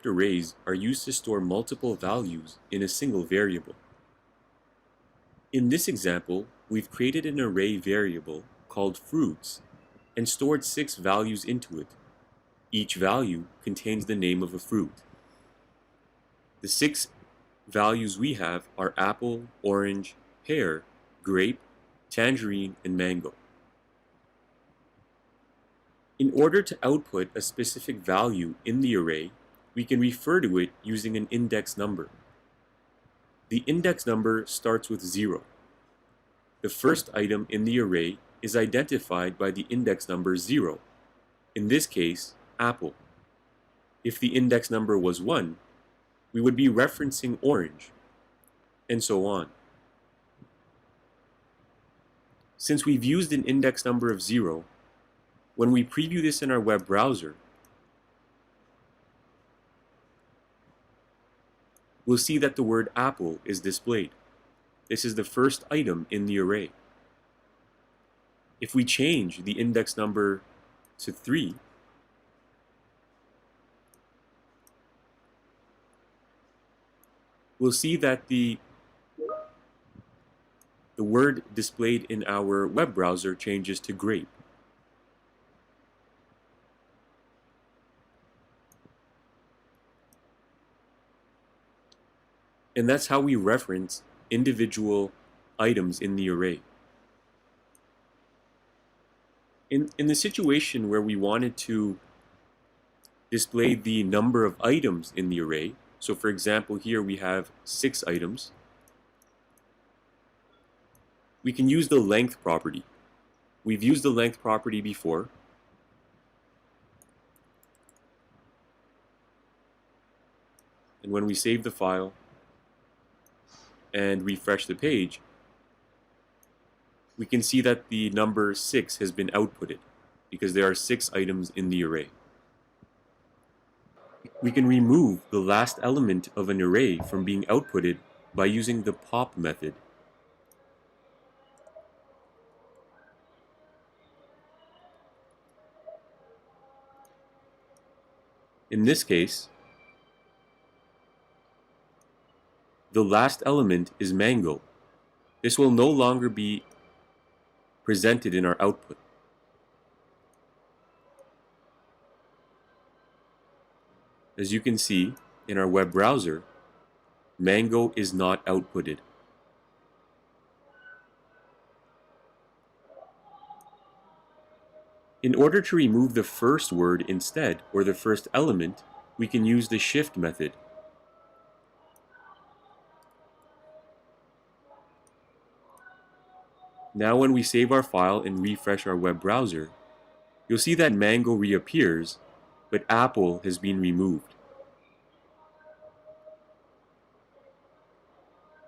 Unchecked arrays are used to store multiple values in a single variable. In this example, we've created an array variable called fruits and stored 6 values into it. Each value contains the name of a fruit. The 6 values we have are apple, orange, pear, grape, tangerine, and mango. In order to output a specific value in the array, we can refer to it using an index number. The index number starts with 0. The first item in the array is identified by the index number 0, in this case, apple. If the index number was 1, we would be referencing orange, and so on. Since we've used an index number of 0, when we preview this in our web browser, we'll see that the word apple is displayed. This is the first item in the array. If we change the index number to 3, we'll see that the word displayed in our web browser changes to grape. And that's how we reference individual items in the array. In the situation where we wanted to display the number of items in the array, so for example here we have 6 items, we can use the length property. We've used the length property before. And when we save the file and refresh the page, we can see that the number 6 has been outputted because there are 6 items in the array. We can remove the last element of an array from being outputted by using the pop method. In this case, the last element is mango. This will no longer be presented in our output. As you can see in our web browser, mango is not outputted. In order to remove the first word instead, or the first element, we can use the shift method. Now when we save our file and refresh our web browser, you'll see that mango reappears, but apple has been removed.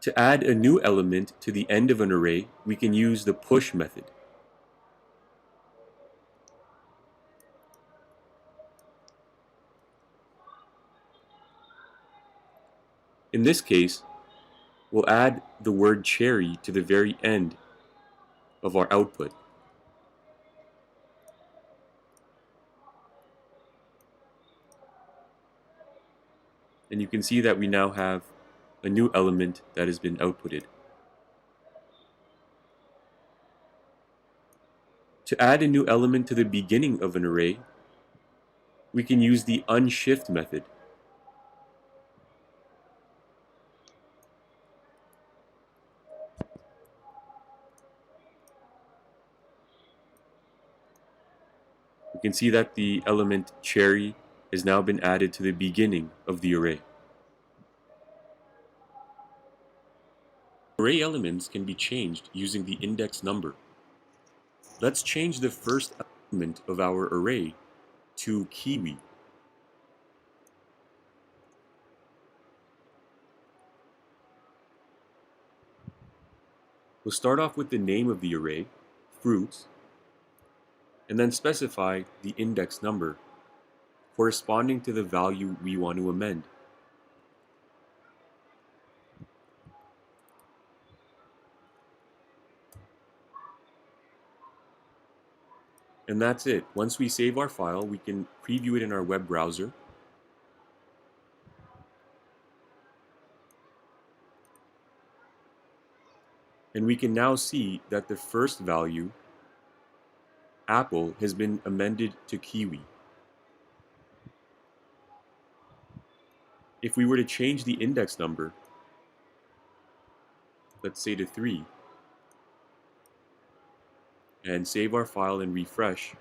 To add a new element to the end of an array, we can use the push method. In this case, we'll add the word cherry to the very end of our output. And you can see that we now have a new element that has been outputted. To add a new element to the beginning of an array, we can use the Unshift method. You can see that the element cherry has now been added to the beginning of the array. Array elements can be changed using the index number. Let's change the first element of our array to kiwi. We'll start off with the name of the array, fruits, and then specify the index number corresponding to the value we want to amend. And that's it. Once we save our file, we can preview it in our web browser. And we can now see that the first value, apple, has been amended to kiwi. If we were to change the index number, let's say to 3, and save our file and refresh,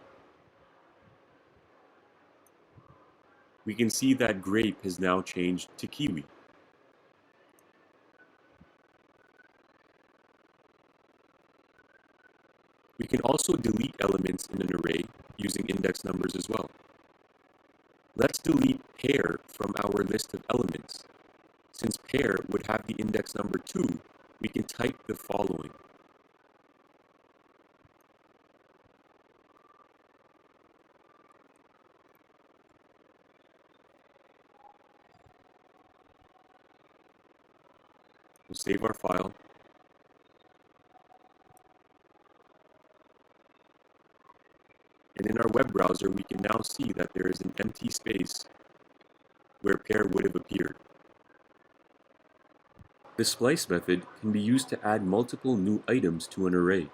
we can see that grape has now changed to kiwi. We can also delete elements in an array using index numbers as well. Let's delete pair from our list of elements. Since pair would have the index number 2, we can type the following. We'll save our file. And in our web browser, we can now see that there is an empty space where pair would have appeared. The splice method can be used to add multiple new items to an array.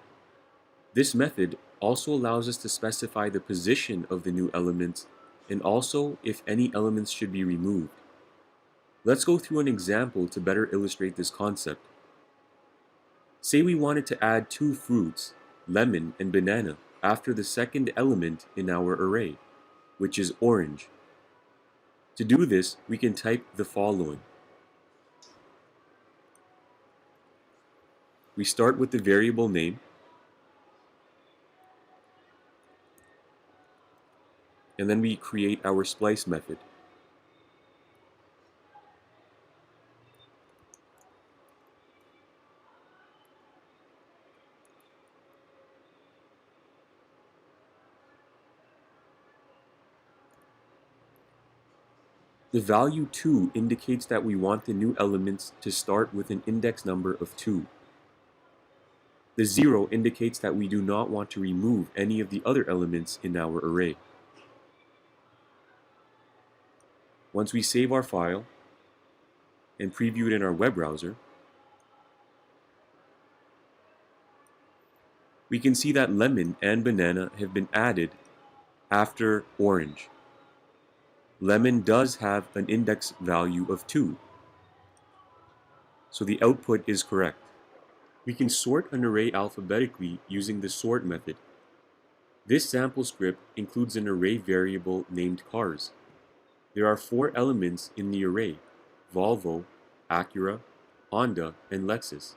This method also allows us to specify the position of the new elements and also if any elements should be removed. Let's go through an example to better illustrate this concept. Say we wanted to add 2 fruits, lemon and banana, after the second element in our array, which is orange. To do this, we can type the following. We start with the variable name, and then we create our splice method. The value 2 indicates that we want the new elements to start with an index number of 2. The 0 indicates that we do not want to remove any of the other elements in our array. Once we save our file and preview it in our web browser, we can see that lemon and banana have been added after orange. Lemon does have an index value of 2, so the output is correct. We can sort an array alphabetically using the sort method. This sample script includes an array variable named cars. There are 4 elements in the array: Volvo, Acura, Honda, and Lexus.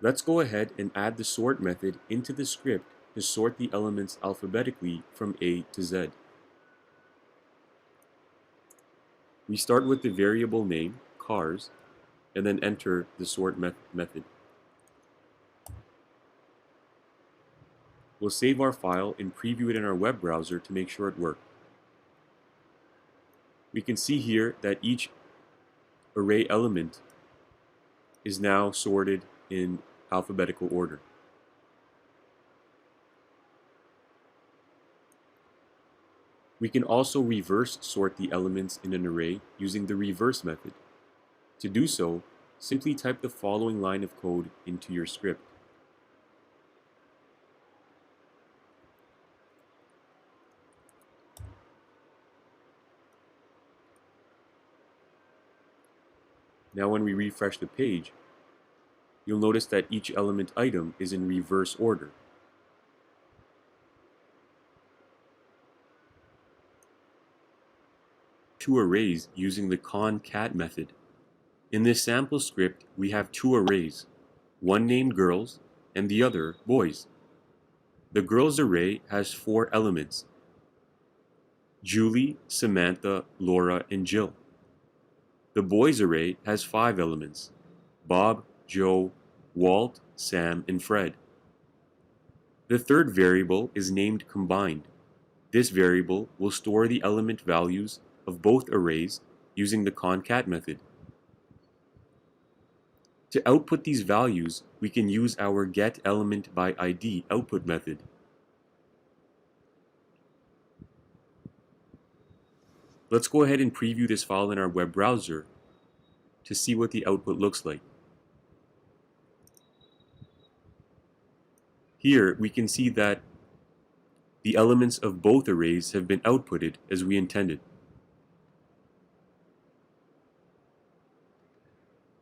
Let's go ahead and add the sort method into the script to sort the elements alphabetically from A to Z. We start with the variable name, cars, and then enter the sort method. We'll save our file and preview it in our web browser to make sure it worked. We can see here that each array element is now sorted in alphabetical order. We can also reverse sort the elements in an array using the reverse method. To do so, simply type the following line of code into your script. Now when we refresh the page, you'll notice that each element item is in reverse order. Two arrays using the concat method. In this sample script, we have 2 arrays, one named girls and the other boys. The girls array has 4 elements: Julie, Samantha, Laura, and Jill. The boys array has 5 elements: Bob, Joe, Walt, Sam, and Fred. The third variable is named combined. This variable will store the element values of both arrays using the concat method. To output these values, we can use our getElementById output method. Let's go ahead and preview this file in our web browser to see what the output looks like. Here we can see that the elements of both arrays have been outputted as we intended.